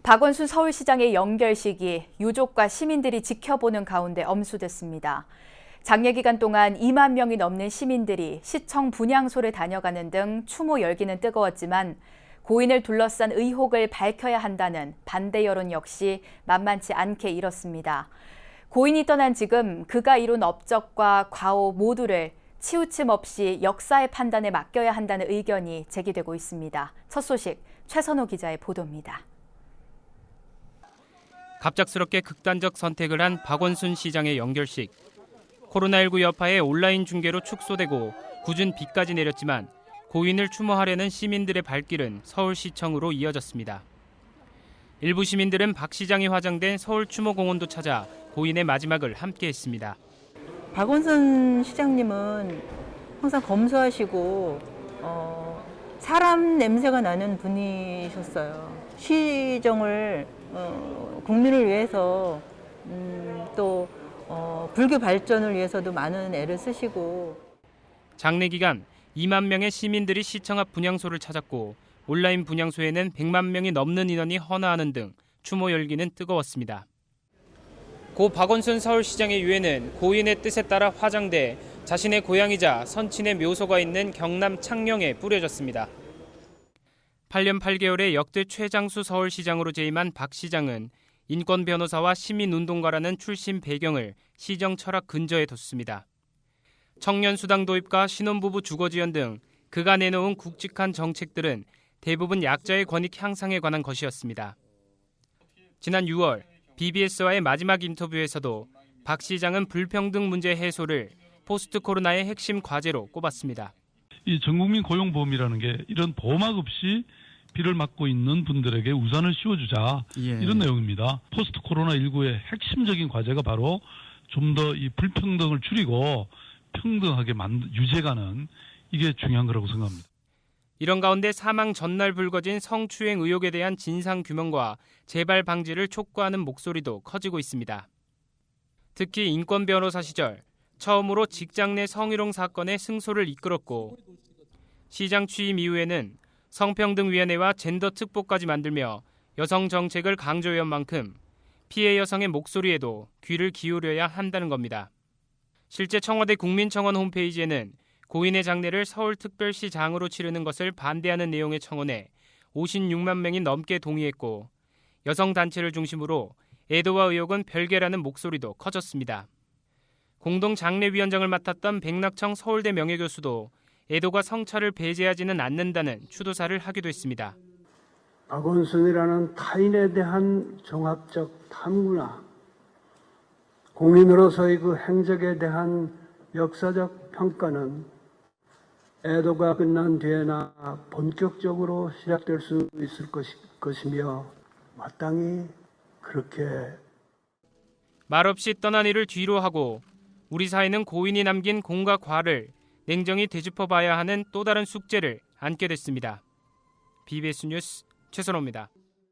박원순 서울시장의 연결식이 유족과 시민들이 지켜보는 가운데 엄수됐습니다. 장례 기간 동안 2만 명이 넘는 시민들이 시청 분향소를 다녀가는 등 추모 열기는 뜨거웠지만 고인을 둘러싼 의혹을 밝혀야 한다는 반대 여론 역시 만만치 않게 일었습니다. 고인이 떠난 지금 그가 이룬 업적과 과오 모두를 치우침 없이 역사의 판단에 맡겨야 한다는 의견이 제기되고 있습니다. 첫 소식 최선호 기자의 보도입니다. 갑작스럽게 극단적 선택을 한 박원순 시장의 연결식. 코로나19 여파에 온라인 중계로 축소되고 굳은 비까지 내렸지만 고인을 추모하려는 시민들의 발길은 서울시청으로 이어졌습니다. 일부 시민들은 박 시장이 화장된 서울추모공원도 찾아 고인의 마지막을 함께했습니다. 박원순 시장님은 항상 검소하시고 사람 냄새가 나는 분이셨어요. 시정을 국민을 위해서 또 불교 발전을 위해서도 많은 애를 쓰시고. 장례 기간 2만 명의 시민들이 시청 앞 분향소를 찾았고 온라인 분향소에는 100만 명이 넘는 인원이 헌화하는 등 추모 열기는 뜨거웠습니다. 고 박원순 서울시장의 유해는 고인의 뜻에 따라 화장돼 자신의 고향이자 선친의 묘소가 있는 경남 창녕에 뿌려졌습니다. 8년 8개월의 역대 최장수 서울시장으로 재임한 박 시장은 인권 변호사와 시민운동가라는 출신 배경을 시정 철학 근저에 뒀습니다. 청년 수당 도입과 신혼부부 주거 지원 등 그가 내놓은 굵직한 정책들은 대부분 약자의 권익 향상에 관한 것이었습니다. 지난 6월 BBS와의 마지막 인터뷰에서도 박 시장은 불평등 문제 해소를 포스트 코로나의 핵심 과제로 꼽았습니다. 이 전국민 고용보험이라는 게 이런 보호막 없이 비를 맞고 있는 분들에게 우산을 씌워주자, 이런 내용입니다. 포스트 코로나19의 핵심적인 과제가 바로 좀 더 이 불평등을 줄이고 평등하게 유지해가는, 이게 중요한 거라고 생각합니다. 이런 가운데 사망 전날 불거진 성추행 의혹에 대한 진상 규명과 재발 방지를 촉구하는 목소리도 커지고 있습니다. 특히 인권 변호사 시절 처음으로 직장 내 성희롱 사건의 승소를 이끌었고 시장 취임 이후에는 성평등위원회와 젠더 특보까지 만들며 여성 정책을 강조해온 만큼 피해 여성의 목소리에도 귀를 기울여야 한다는 겁니다. 실제 청와대 국민청원 홈페이지에는 고인의 장례를 서울특별시장으로 치르는 것을 반대하는 내용의 청원에 56만 명이 넘게 동의했고 여성단체를 중심으로 애도와 의혹은 별개라는 목소리도 커졌습니다. 공동장례위원장을 맡았던 백낙청 서울대 명예교수도 애도가 성찰을 배제하지는 않는다는 추도사를 하기도 했습니다. 박원순이라는 타인에 대한 종합적 탐구나 공인으로서의 그 행적에 대한 역사적 평가는 애도가 끝난 뒤에나 본격적으로 시작될 수 있을 것이며 마땅히 그렇게 말없이 떠난 이를 뒤로 하고 우리 사회는 고인이 남긴 공과 과를 냉정히 되짚어봐야 하는 또 다른 숙제를 안게 됐습니다. BBS 뉴스 최선호입니다.